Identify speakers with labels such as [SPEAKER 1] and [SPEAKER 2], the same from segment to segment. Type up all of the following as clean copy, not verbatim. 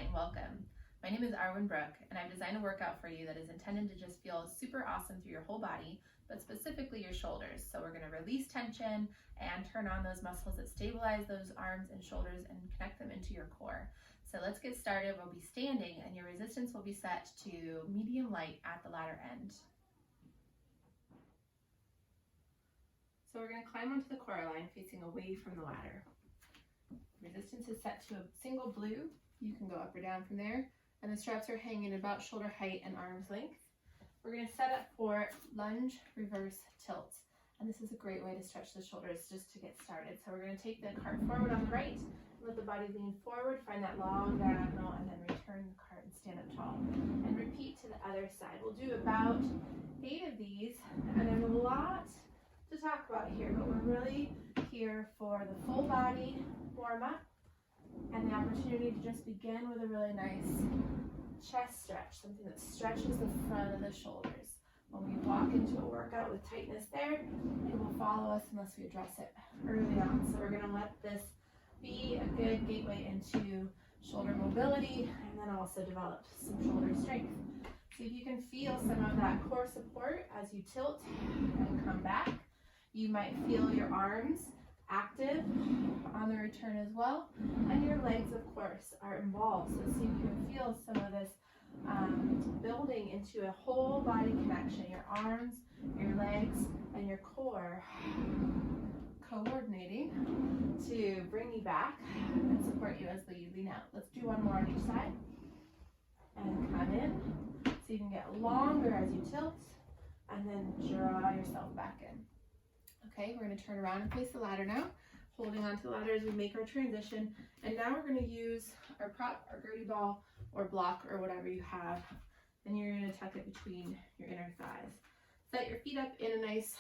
[SPEAKER 1] CoreAlign, welcome. My name is Arwen Brooke, and I've designed a workout for you that is intended to just feel super awesome through your whole body, but specifically your shoulders. So we're going to release tension and turn on those muscles that stabilize those arms and shoulders and connect them into your core. So let's get started. We'll be standing, and your resistance will be set to medium light at the ladder end. So we're going to climb onto the CoreAlign facing away from the ladder. Resistance is set to a single blue. You can go up or down from there, and the straps are hanging about shoulder height and arm's length. We're going to set up for lunge, reverse, tilt. And this is a great way to stretch the shoulders just to get started. So we're going to take the cart forward on the right, let the body lean forward, find that long diagonal, and then return the cart and stand up tall. And repeat to the other side. We'll do about 8 of these, and there's a lot to talk about here, but we're really here for the full body warm up and the opportunity to just begin with a really nice chest stretch, something that stretches the front of the shoulders. When we walk into a workout with tightness there, it will follow us unless we address it early on. So we're going to let this be a good gateway into shoulder mobility and then also develop some shoulder strength. See if you can feel some of that core support as you tilt and come back. You might feel your arms active on the return as well, and your legs of course are involved, so see if you can feel some of this building into a whole body connection, your arms, your legs, and your core coordinating to bring you back and support you as you lean out. Let's do one more on each side and come in so you can get longer as you tilt and then draw yourself back in. Okay, we're going to turn around and face the ladder now, holding onto the ladder as we make our transition. And now we're going to use our prop, our Gertie ball, or block, or whatever you have. And you're going to tuck it between your inner thighs. Set your feet up in a nice,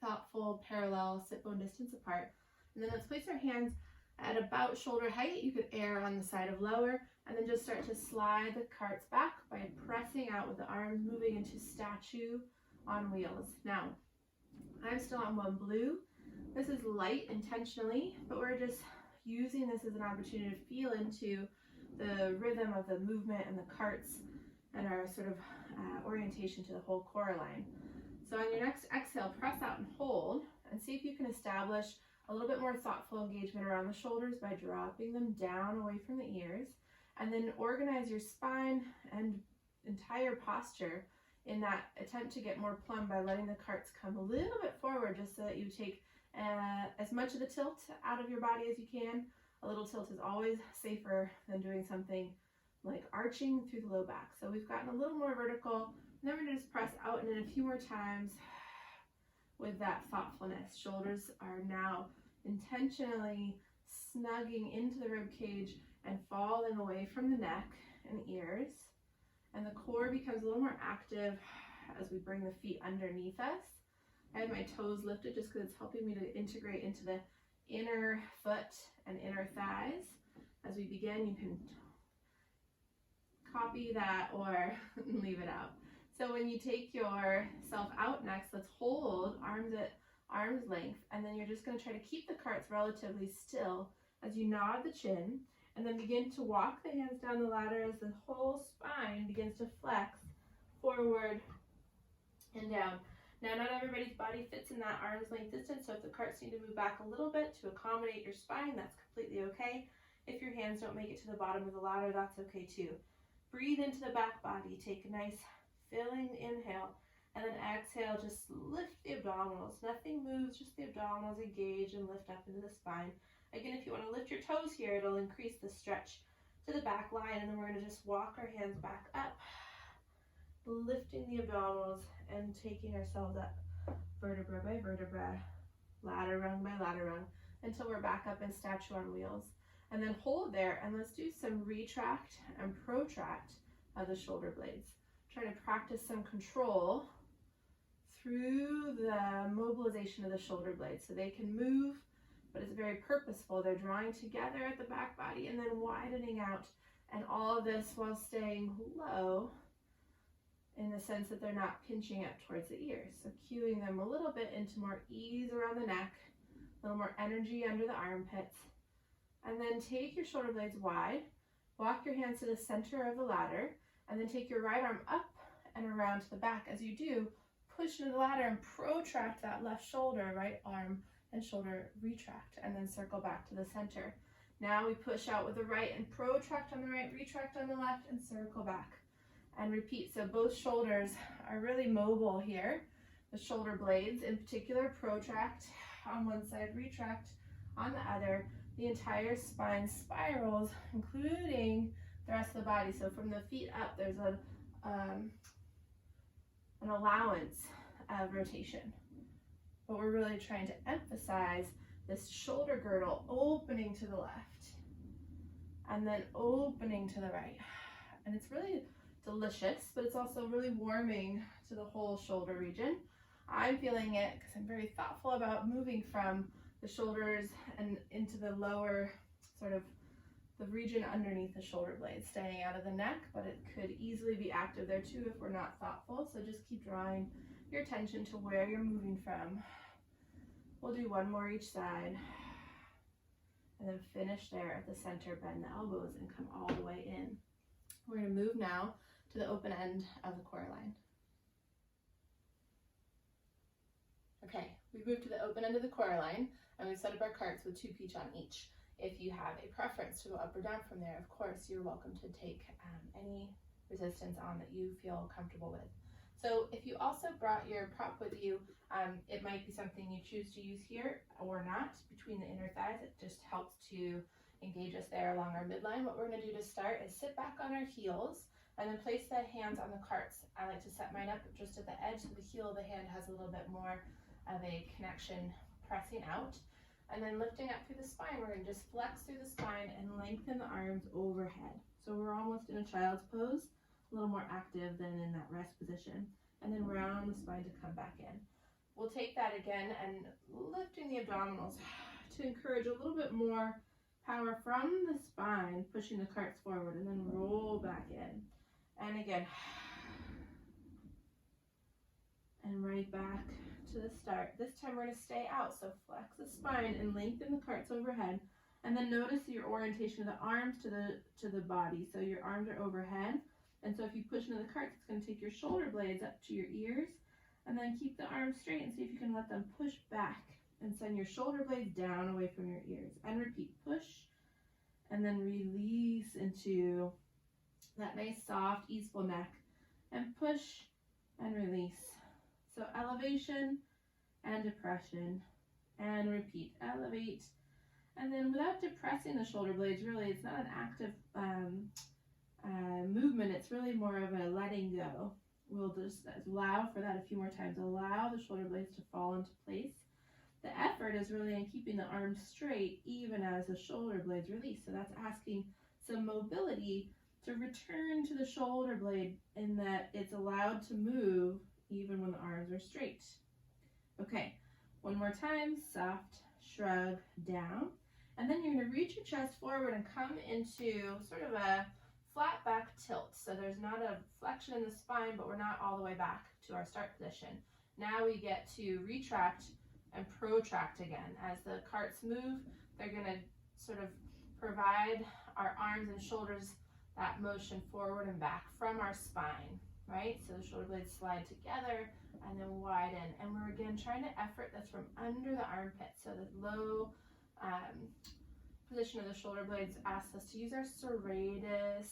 [SPEAKER 1] thoughtful, parallel sit bone distance apart. And then let's place our hands at about shoulder height. You could err on the side of lower, and then just start to slide the carts back by pressing out with the arms moving into statue on wheels. Now, I'm still on one blue. This is light intentionally, but we're just using this as an opportunity to feel into the rhythm of the movement and the carts and our sort of orientation to the whole CoreAlign. So on your next exhale, press out and hold, and see if you can establish a little bit more thoughtful engagement around the shoulders by dropping them down away from the ears, and then organize your spine and entire posture in that attempt to get more plumb by letting the carts come a little bit forward, just so that you take as much of the tilt out of your body as you can. A little tilt is always safer than doing something like arching through the low back. So we've gotten a little more vertical, and then we're going to just press out and in a few more times with that thoughtfulness. Shoulders are now intentionally snugging into the rib cage and falling away from the neck and ears. And the core becomes a little more active as we bring the feet underneath us. I have my toes lifted just because it's helping me to integrate into the inner foot and inner thighs. As we begin, you can copy that or leave it out. So when you take yourself out next, let's hold arms at arm's length, and then you're just going to try to keep the carts relatively still as you nod the chin. And then begin to walk the hands down the ladder as the whole spine begins to flex forward and down. Now, not everybody's body fits in that arm's length distance, so if the carts need to move back a little bit to accommodate your spine, that's completely okay. If your hands don't make it to the bottom of the ladder, that's okay too. Breathe into the back body. Take a nice filling inhale, and then exhale, just lift the abdominals. Nothing moves, just the abdominals engage and lift up into the spine. Again, if you want to lift your toes here, it'll increase the stretch to the back line, and then we're going to just walk our hands back up, lifting the abdominals and taking ourselves up vertebra by vertebra, ladder rung by ladder rung, until we're back up in statue on wheels. And then hold there, and let's do some retract and protract of the shoulder blades. Try to practice some control through the mobilization of the shoulder blades so they can move, but it's very purposeful. They're drawing together at the back body and then widening out, and all of this while staying low in the sense that they're not pinching up towards the ears. So cueing them a little bit into more ease around the neck, a little more energy under the armpits, and then take your shoulder blades wide, Walk your hands to the center of the ladder, and then take your right arm up and around to the back. As you do, push into the ladder and protract that left shoulder, right arm and shoulder retract, and then circle back to the center. Now we push out with the right and protract on the right, retract on the left, and circle back. And repeat. So both shoulders are really mobile here. The shoulder blades in particular protract on one side, retract on the other. The entire spine spirals, including the rest of the body. So from the feet up, there's an allowance of rotation. But we're really trying to emphasize this shoulder girdle opening to the left and then opening to the right. And it's really delicious, but it's also really warming to the whole shoulder region. I'm feeling it because I'm very thoughtful about moving from the shoulders and into the lower, sort of the region underneath the shoulder blades, staying out of the neck, but it could easily be active there too if we're not thoughtful. So just keep drawing your attention to where you're moving from. We'll do one more each side, and then finish there at the center. Bend the elbows and come all the way in. We're going to move now to the open end of the CoreAlign. Okay, we moved to the open end of the CoreAlign, and we've set up our carts with 2 each on each. If you have a preference to go up or down from there, of course, you're welcome to take any resistance on that you feel comfortable with. So if you also brought your prop with you, it might be something you choose to use here or not between the inner thighs. It just helps to engage us there along our midline. What we're going to do to start is sit back on our heels and then place the hands on the carts. I like to set mine up just at the edge so the heel of the hand has a little bit more of a connection pressing out. And then lifting up through the spine, we're going to just flex through the spine and lengthen the arms overhead. So we're almost in a child's pose, a little more active than in that rest position. And then round the spine to come back in. We'll take that again and lifting the abdominals to encourage a little bit more power from the spine, pushing the carts forward, and then roll back in. And again, and right back to the start. This time we're going to stay out, so flex the spine and lengthen the carts overhead, and then notice your orientation of the arms to the body. So your arms are overhead, and so if you push into the carts, it's going to take your shoulder blades up to your ears, and then keep the arms straight and see if you can let them push back and send your shoulder blades down away from your ears. And repeat, push, and then release into that nice soft easeful neck, and push and release. So elevation and depression, and repeat, elevate, and then without depressing the shoulder blades, really it's not an active movement, it's really more of a letting go. We'll just allow for that a few more times. Allow the shoulder blades to fall into place. The effort is really in keeping the arms straight even as the shoulder blades release. So that's asking some mobility to return to the shoulder blade in that it's allowed to move even when the arms are straight. Okay, one more time, soft shrug down. And then you're going to reach your chest forward and come into sort of a flat back tilt. So there's not a flexion in the spine, but we're not all the way back to our start position. Now we get to retract and protract again. As the carts move, they're going to sort of provide our arms and shoulders that motion forward and back from our spine, right? So the shoulder blades slide together and then widen. And we're again trying to effort this from under the armpit. So the low position of the shoulder blades asks us to use our serratus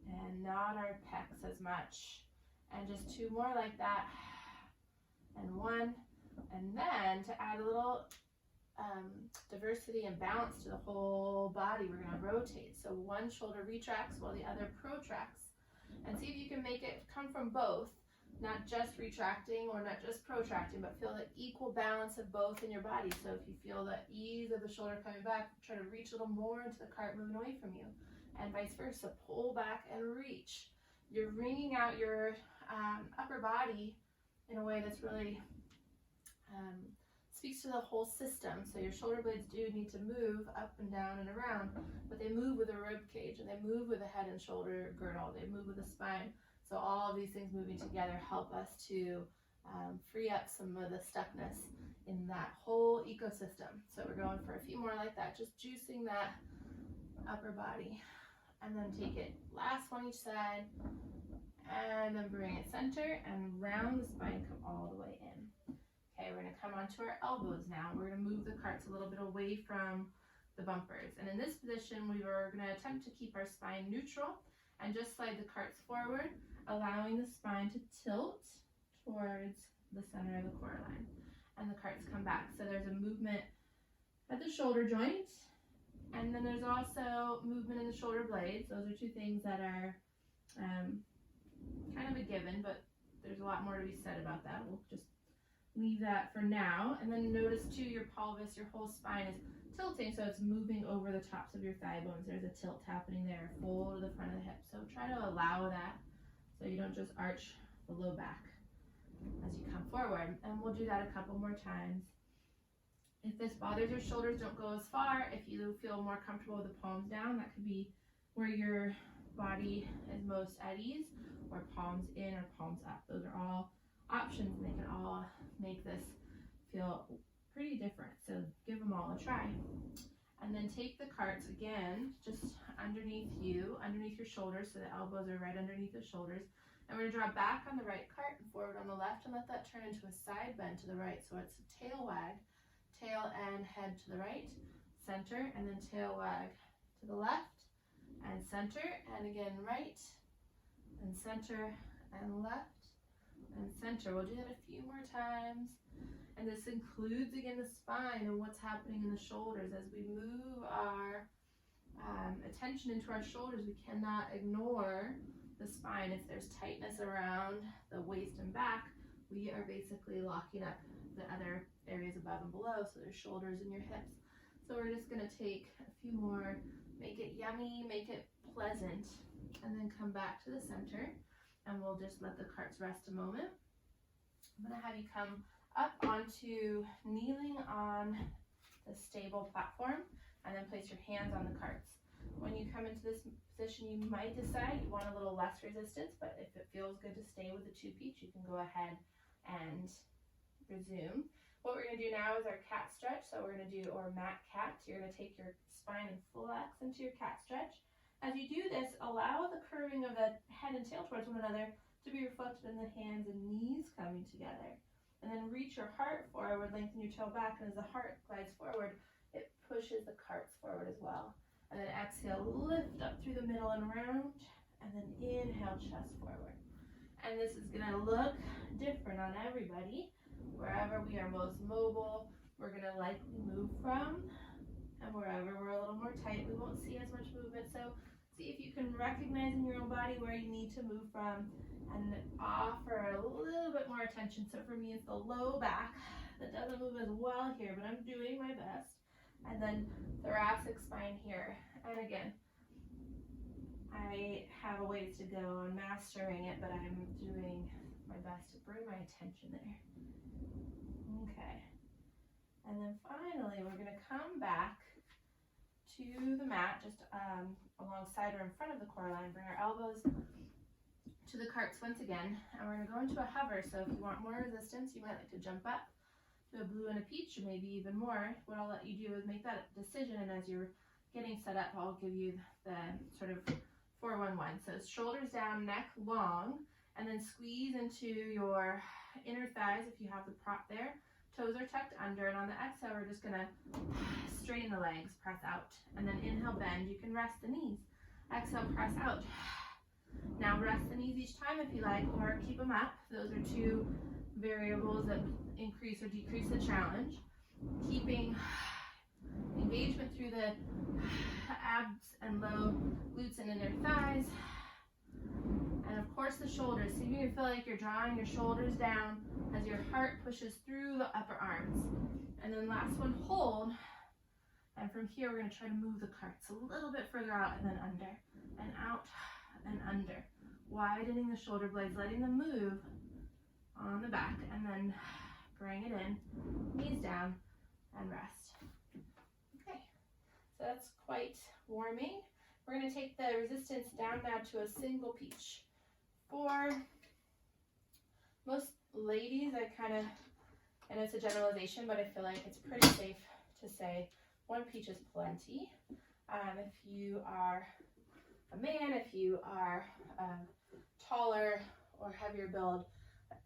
[SPEAKER 1] and not our pecs as much. And just 2 more like that. And 1. And then to add a little diversity and balance to the whole body, we're going to rotate. So one shoulder retracts while the other protracts. And see if you can make it come from both, not just retracting or not just protracting, but feel the equal balance of both in your body. So if you feel the ease of the shoulder coming back, try to reach a little more into the cart moving away from you, and vice versa. Pull back and reach. You're wringing out your upper body in a way that's really speaks to the whole system. So your shoulder blades do need to move up and down and around, but they move with a rib cage, and they move with a head and shoulder girdle. They move with the spine. So all of these things moving together help us to free up some of the stuckness in that whole ecosystem. So we're going for a few more like that, just juicing that upper body. and then take it last one each side, and then bring it center and round the spine, come all the way in. Okay, we're gonna come onto our elbows now. We're gonna move the carts a little bit away from the bumpers. And in this position, we were gonna attempt to keep our spine neutral and just slide the carts forward, allowing the spine to tilt towards the center of the core line. And the carts come back. So there's a movement at the shoulder joint, and then there's also movement in the shoulder blades. Those are two things that are kind of a given, but there's a lot more to be said about that. We'll just leave that for now. And then notice too, your pelvis, your whole spine is tilting, so it's moving over the tops of your thigh bones. There's a tilt happening there, full to the front of the hip. So try to allow that so you don't just arch the low back as you come forward. And we'll do that a couple more times. If this bothers your shoulders, don't go as far. If you feel more comfortable with the palms down, that could be where your body is most at ease, or palms in or palms up. Those are all options, and they can all make this feel pretty different. So give them all a try. And then take the carts again, just underneath you, underneath your shoulders, so the elbows are right underneath the shoulders. And we're gonna draw back on the right cart and forward on the left, and let that turn into a side bend to the right. So it's a tail wag, tail and head to the right, center, and then tail wag to the left, and center, and again right, and center, and left, and center. We'll do that a few more times. And this includes, again, the spine and what's happening in the shoulders. As we move our attention into our shoulders, we cannot ignore the spine. If there's tightness around the waist and back, we are basically locking up the other areas above and below, so there's shoulders and your hips. So we're just gonna take a few more, make it yummy, make it pleasant, and then come back to the center, and we'll just let the carts rest a moment. I'm gonna have you come up onto kneeling on the stable platform, and then place your hands on the carts. When you come into this position, you might decide you want a little less resistance, but if it feels good to stay with the two peach, you can go ahead and resume. What we're gonna do now is our cat stretch. So we're gonna do, or mat cat. You're gonna take your spine and flex into your cat stretch. As you do this, allow the curving of the head and tail towards one another to be reflected in the hands and knees coming together. And then reach your heart forward, lengthen your toe back, and as the heart glides forward, it pushes the carts forward as well. And then exhale, lift up through the middle and round, and then inhale, chest forward. And this is gonna look different on everybody. Wherever we are most mobile, we're gonna likely move from, and wherever we're a little more tight, we won't see as much movement. So see if you can recognize in your own body where you need to move from, and offer a little bit more attention. So for me, it's the low back that doesn't move as well here, but I'm doing my best. And then thoracic spine here. And again, I have a ways to go on mastering it, but I'm doing my best to bring my attention there. Okay. And then finally, we're gonna come back to the mat, just alongside or in front of the core line. Bring our elbows to the carts once again, and we're gonna go into a hover. So if you want more resistance, you might like to jump up to a blue and a peach, or maybe even more. What I'll let you do is make that decision, and as you're getting set up, I'll give you the sort of 4-1-1. So shoulders down, neck long, and then squeeze into your inner thighs if you have the prop there. Toes are tucked under, and on the exhale, we're just gonna straighten the legs, press out, and then inhale, bend. You can rest the knees. Exhale, press out. Now rest the knees each time if you like, or keep them up. Those are two variables that increase or decrease the challenge. Keeping engagement through the abs and low glutes and inner thighs. And of course the shoulders. So you feel like you're drawing your shoulders down as your heart pushes through the upper arms. And then last one, hold. And from here, we're gonna try to move the carts a little bit further out, and then under, and out, and under. Widening the shoulder blades, letting them move on the back, and then bring it in, knees down, and rest. Okay, so that's quite warming. We're gonna take the resistance down now to a single peach. For most ladies, and it's a generalization, but I feel like it's pretty safe to say one peach is plenty. If you are a man, if you are taller or heavier build,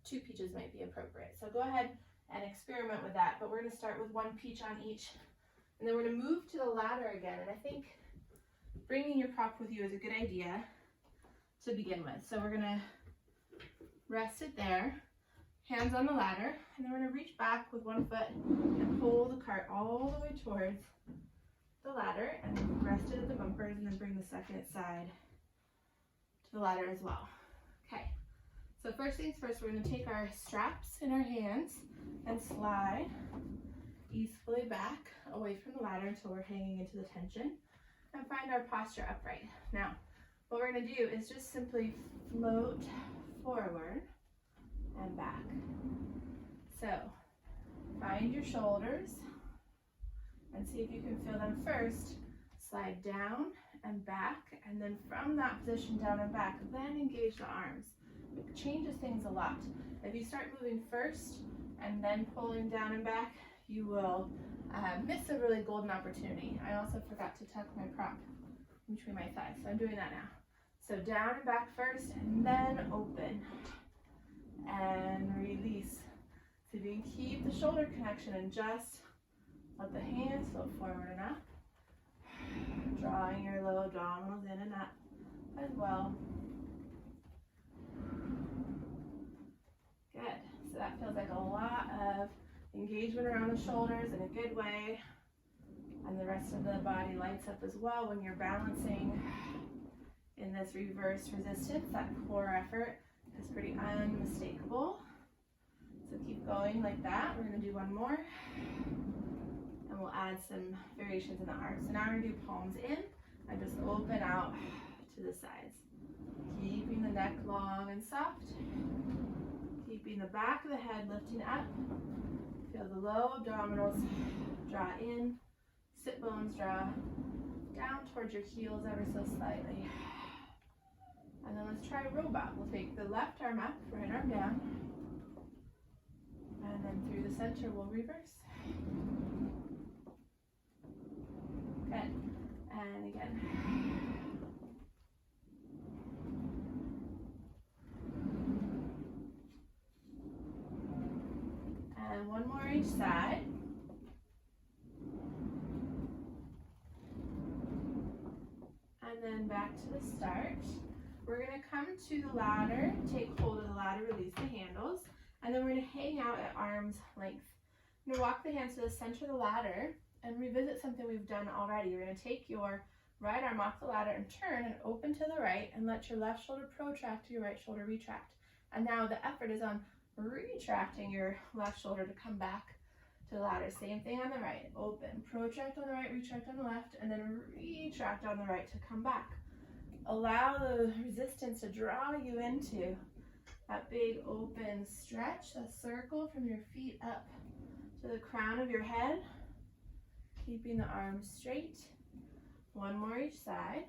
[SPEAKER 1] 2 peaches might be appropriate. So go ahead and experiment with that, but we're going to start with 1 peach on each, and then we're going to move to the ladder again. And I think bringing your prop with you is a good idea to begin with. So we're going to rest it there, hands on the ladder, and then we're going to reach back with 1 foot and pull the cart all the way towards the ladder and rest it at the bumpers, and then bring the second side to the ladder as well. Okay, so first things first, we're going to take our straps in our hands and slide easily back away from the ladder until we're hanging into the tension, and find our posture upright. Now, what we're going to do is just simply float forward and back. So find your shoulders and see if you can feel them first. Slide down and back, and then from that position down and back, then engage the arms. It changes things a lot. If you start moving first and then pulling down and back, you will miss a really golden opportunity. I also forgot to tuck my prop in between my thighs, so I'm doing that now. So down and back first, and then open and release. So if you can keep the shoulder connection and just let the hands float forward and up, drawing your low abdominals in and up as well. Good. So that feels like a lot of engagement around the shoulders in a good way, and the rest of the body lights up as well when you're balancing in this reverse resistance. That core effort is pretty unmistakable. So keep going like that. We're going to do 1 more, and we'll add some variations in the arms. So now we're going to do palms in and just open out to the sides, keeping the neck long and soft, keeping the back of the head lifting up. Feel the low abdominals draw in, sit bones draw down towards your heels ever so slightly. And then let's try robot. We'll take the left arm up, right arm down, and then through the center we'll reverse. Good. And again. And 1 more each side. And then back to the start. We're going to come to the ladder, take hold of the ladder, release the handles, and then we're going to hang out at arm's length. You're going to walk the hands to the center of the ladder and revisit something we've done already. You're going to take your right arm off the ladder and turn and open to the right, and let your left shoulder protract, your right shoulder retract. And now the effort is on retracting your left shoulder to come back to the ladder. Same thing on the right. Open, protract on the right, retract on the left, and then retract on the right to come back. Allow the resistance to draw you into that big open stretch, a circle from your feet up to the crown of your head, keeping the arms straight. 1 more each side,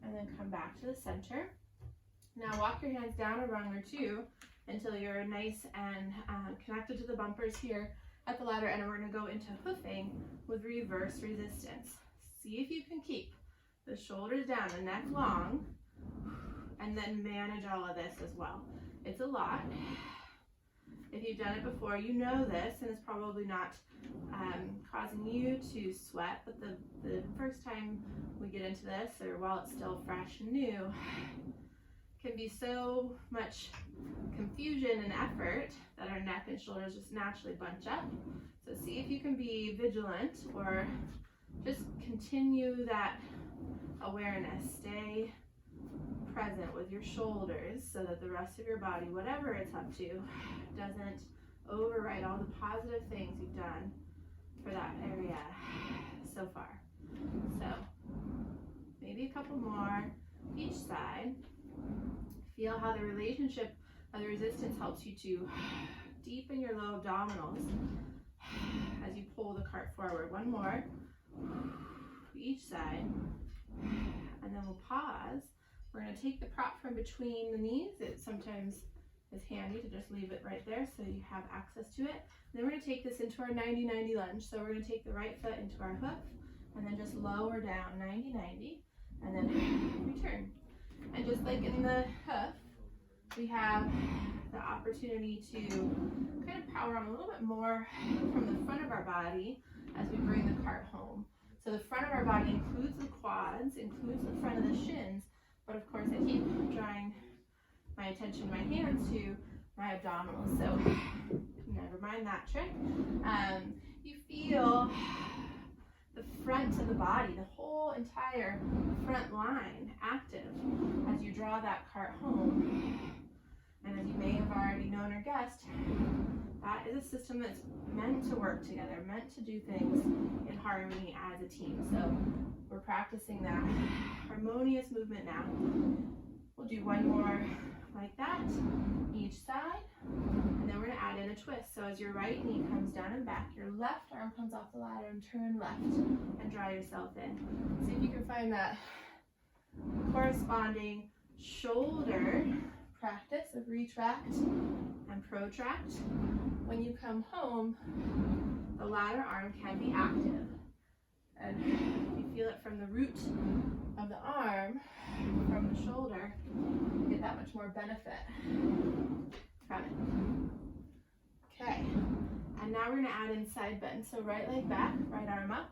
[SPEAKER 1] and then come back to the center. Now walk your hands down a rung or 2 until you're nice and connected to the bumpers here at the ladder, and we're going to go into hoofing with reverse resistance. See if you can keep the shoulders down, the neck long, and then manage all of this as well. It's a lot. If you've done it before, you know this, and it's probably not causing you to sweat, but the first time we get into this, or while it's still fresh and new, can be so much confusion and effort that our neck and shoulders just naturally bunch up. So see if you can be vigilant, or just continue that awareness. Stay present with your shoulders so that the rest of your body, whatever it's up to, doesn't override all the positive things you've done for that area so far. So maybe a couple more each side. Feel how the relationship of the resistance helps you to deepen your low abdominals as you pull the cart forward. 1 more each side, and then we'll pause. We're going to take the prop from between the knees. It sometimes is handy to just leave it right there so you have access to it. And then we're going to take this into our 90-90 lunge. So we're going to take the right foot into our hoof and then just lower down 90-90, and then return. And just like in the hoof, we have the opportunity to kind of power on a little bit more from the front of our body as we bring the cart home. So the front of our body includes the quads, includes the front of the shins, but of course I keep drawing my attention, my hands to my abdominals. So never mind that trick. You feel the front of the body, the whole entire front line active as you draw that cart home. And as you may have already known or guessed, that is a system that's meant to work together, meant to do things in harmony as a team. So we're practicing that harmonious movement now. We'll do one more like that, each side, and then we're gonna add in a twist. So as your right knee comes down and back, your left arm comes off the ladder and turn left and draw yourself in. See if you can find that corresponding shoulder practice of retract and protract. When you come home, the latter arm can be active. And you feel it from the root of the arm, from the shoulder, you get that much more benefit from it. Okay, and now we're gonna add in side bend. So right leg back, right arm up,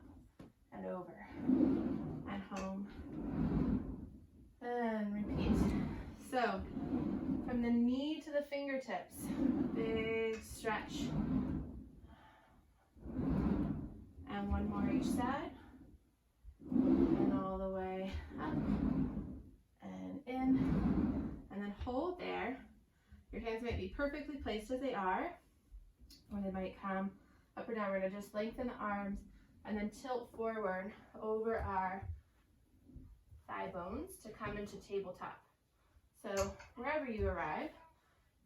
[SPEAKER 1] and over, and home, and repeat. So, from the knee to the fingertips, big stretch. And one more each side. And all the way up and in. And then hold there. Your hands might be perfectly placed as they are, or they might come up or down. We're going to just lengthen the arms and then tilt forward over our thigh bones to come into tabletop. So wherever you arrive,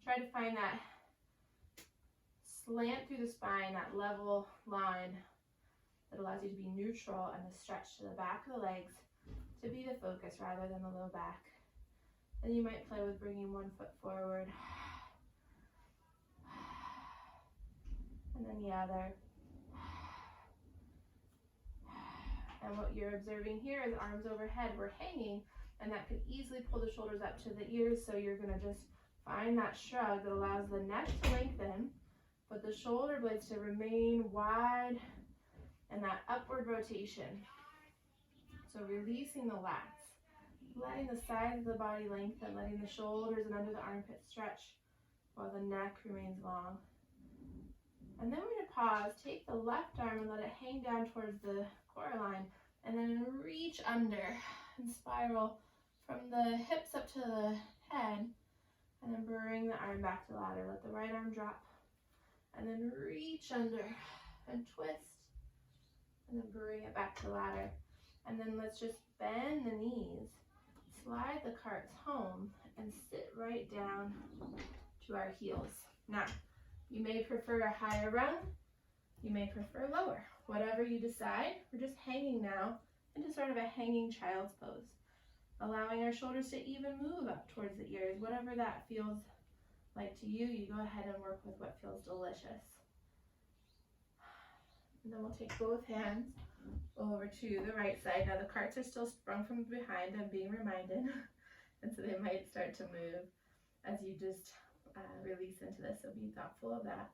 [SPEAKER 1] try to find that slant through the spine, that level line that allows you to be neutral, and the stretch to the back of the legs to be the focus rather than the low back. Then you might play with bringing one foot forward and then the other. And what you're observing here is arms overhead. We're hanging, and that could easily pull the shoulders up to the ears, so you're going to just find that shrug that allows the neck to lengthen, but the shoulder blades to remain wide, and that upward rotation. So releasing the lats, letting the sides of the body lengthen, letting the shoulders and under the armpits stretch while the neck remains long. And then we're going to pause, take the left arm and let it hang down towards the CoreAlign, and then reach under and spiral from the hips up to the head, and then bring the arm back to the ladder. Let the right arm drop, and then reach under and twist, and then bring it back to the ladder. And then let's just bend the knees, slide the carts home, and sit right down to our heels. Now, you may prefer a higher rung, you may prefer lower. Whatever you decide, we're just hanging now into sort of a hanging child's pose, allowing our shoulders to even move up towards the ears. Whatever that feels like to you, you go ahead and work with what feels delicious. And then we'll take both hands over to the right side. Now the carts are still sprung from behind, I'm being reminded, and so they might start to move as you just release into this, so be thoughtful of that.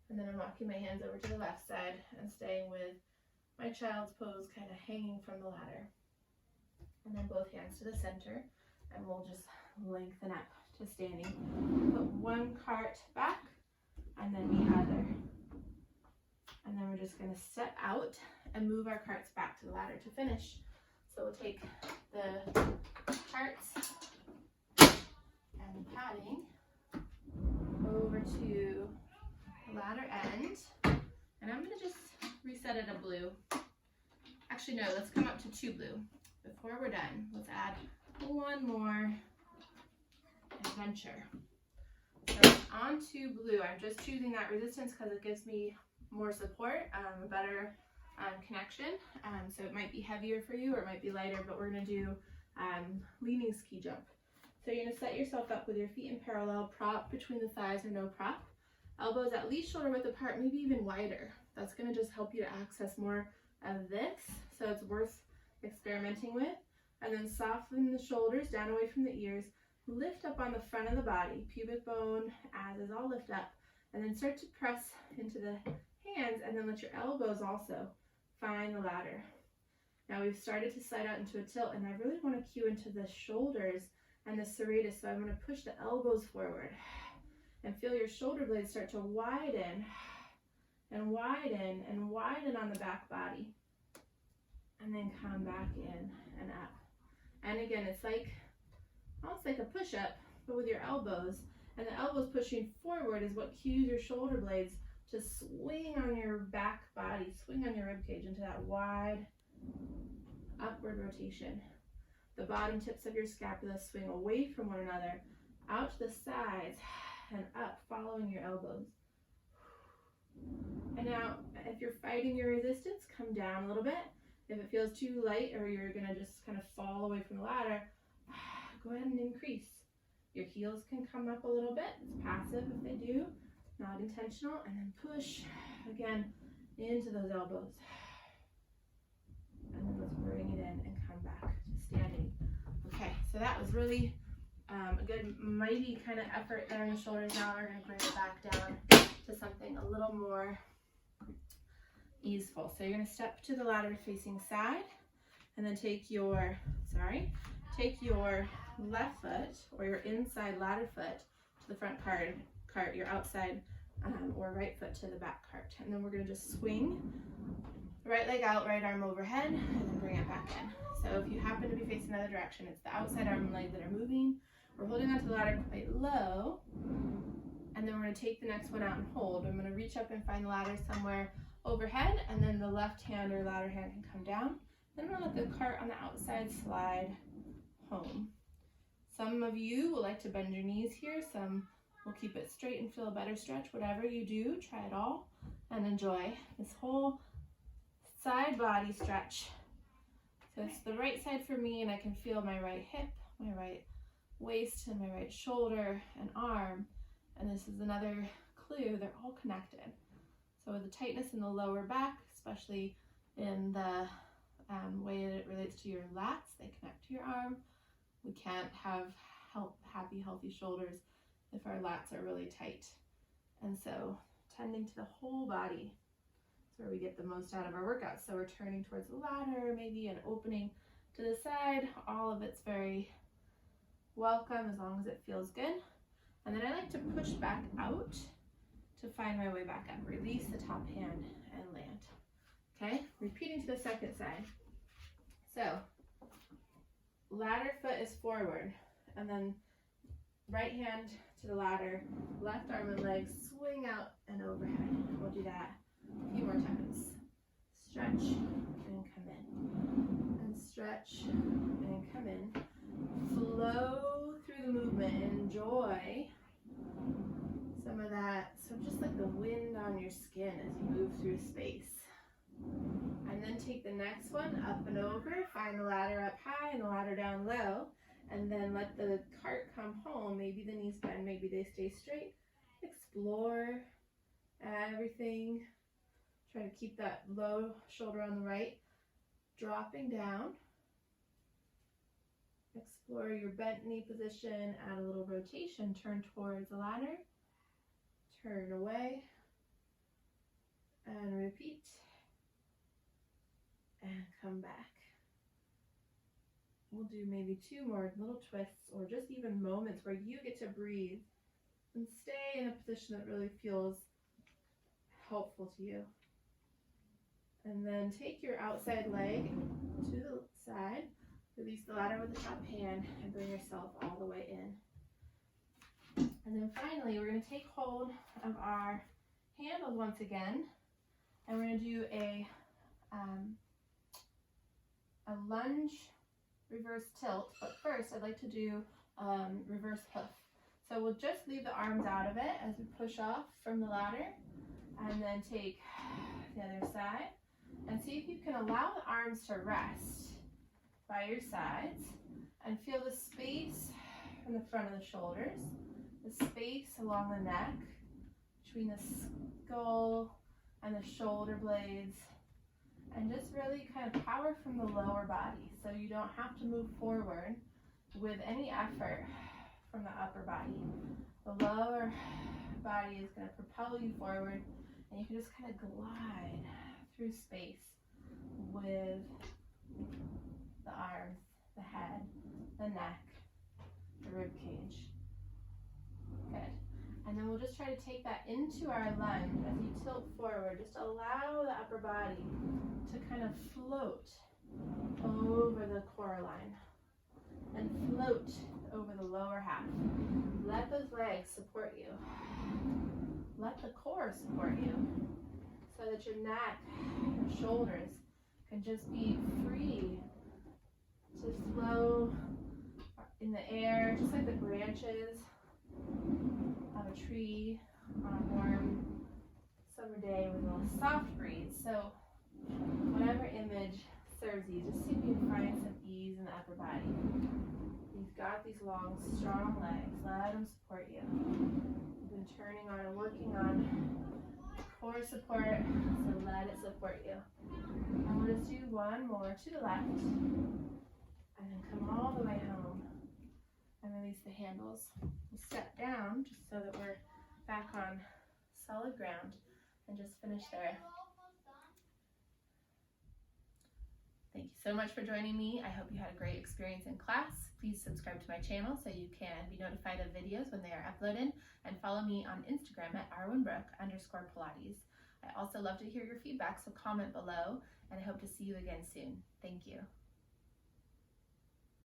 [SPEAKER 1] And then I'm walking my hands over to the left side and staying with my child's pose, kind of hanging from the ladder. And then both hands to the center, and we'll just lengthen up to standing. Put one cart back, and then the other. And then we're just going to step out and move our carts back to the ladder to finish. So we'll take the carts and padding over to the ladder end, and I'm going to just reset it a blue. Actually, no, let's come up to 2 blue. Before we're done, let's add one more adventure. So on 2 blue, I'm just choosing that resistance because it gives me more support, a better connection. So it might be heavier for you or it might be lighter, but we're going to do leaning ski jump. So you're going to set yourself up with your feet in parallel, prop between the thighs or no prop. Elbows at least shoulder width apart, maybe even wider. That's going to just help you to access more of this, so it's worth experimenting with. And then soften the shoulders down away from the ears. Lift up on the front of the body. Pubic bone, abs all lift up. And then start to press into the hands, and then let your elbows also find the ladder. Now we've started to slide out into a tilt, and I really want to cue into the shoulders and the serratus, so I'm going to push the elbows forward and feel your shoulder blades start to widen and widen and widen on the back body, and then come back in and up. And again, it's like almost like a push-up, but with your elbows, and the elbows pushing forward is what cues your shoulder blades to swing on your back body, swing on your rib cage into that wide upward rotation. The bottom tips of your scapula swing away from one another, out to the sides and up, following your elbows. And now, if you're fighting your resistance, come down a little bit. If it feels too light or you're gonna just kind of fall away from the ladder, go ahead and increase. Your heels can come up a little bit. It's passive if they do, not intentional. And then push again into those elbows. And then let's bring it in and come back to standing. Okay, so that was really a good mighty kind of effort there in the shoulders. Now we're going to bring it back down to something a little more easeful. So you're going to step to the ladder facing side, and then take your left foot or your inside ladder foot to the front cart, your outside or right foot to the back cart. And then we're going to just swing right leg out, right arm overhead, and then bring it back in. So if you happen to be facing another direction, it's the outside arm and leg that are moving. We're holding onto the ladder quite low, and then we're going to take the next one out and hold. I'm going to reach up and find the ladder somewhere overhead, and then the left hand or ladder hand can come down. Then we'll let the cart on the outside slide home. Some of you will like to bend your knees here. Some will keep it straight and feel a better stretch. Whatever you do, try it all and enjoy this whole side body stretch. So it's the right side for me, and I can feel my right hip, my right waist, and my right shoulder and arm. And this is another clue, they're all connected. So with the tightness in the lower back, especially in the way that it relates to your lats, they connect to your arm. We can't have happy, healthy shoulders if our lats are really tight. And so tending to the whole body is where we get the most out of our workout. So we're turning towards the ladder, maybe an opening to the side. All of it's very welcome as long as it feels good. And then I like to push back out to find my way back up. Release the top hand and land. Okay, repeating to the second side. So ladder foot is forward, and then right hand to the ladder, left arm and leg swing out and overhead. We'll do that a few more times. Stretch and come in, and stretch and come in. Flow through the movement. Enjoy some of that, so just like the wind on your skin as you move through space. And then take the next one up and over, find the ladder up high and the ladder down low, and then let the cart come home. Maybe the knees bend, maybe they stay straight. Explore everything. Try to keep that low shoulder on the right, dropping down. Explore your bent knee position, add a little rotation, turn towards the ladder, turn away, and repeat. And come back. We'll do maybe two more little twists, or just even moments where you get to breathe and stay in a position that really feels helpful to you. And then take your outside leg to the side, release the ladder with the top hand, and bring yourself all the way in. And then finally, we're going to take hold of our handles once again, and we're going to do a lunge reverse tilt, but first I'd like to do reverse hoof. So we'll just leave the arms out of it as we push off from the ladder, and then take the other side, and see if you can allow the arms to rest by your sides, and feel the space from the front of the shoulders, the space along the neck, between the skull and the shoulder blades, And just really kind of power from the lower body. So you don't have to move forward with any effort from the upper body. The lower body is going to propel you forward, and you can just kind of glide through space with the arms, the head, the neck, the rib cage. Good. And then we'll just try to take that into our lunge as you tilt forward. Just allow the upper body to kind of float over the CoreAlign and float over the lower half. Let those legs support you. Let the core support you so that your neck, your shoulders can just be free to flow in the air, just like the branches of a tree on a warm summer day with a little soft breeze. So whatever image serves you, just see if you can find some ease in the upper body. You've got these long, strong legs. Let them support you. You've been turning on and working on core support, so let it support you. And we'll just do one more to the left, and then come all the way home and release the handles. We'll step down just so that we're back on solid ground and just finish there. Thank you so much for joining me. I hope you had a great experience in class. Please subscribe to my channel so you can be notified of videos when they are uploaded, and follow me on Instagram at @ArwenBrooke_Pilates. I also love to hear your feedback, so comment below, and I hope to see you again soon. Thank you.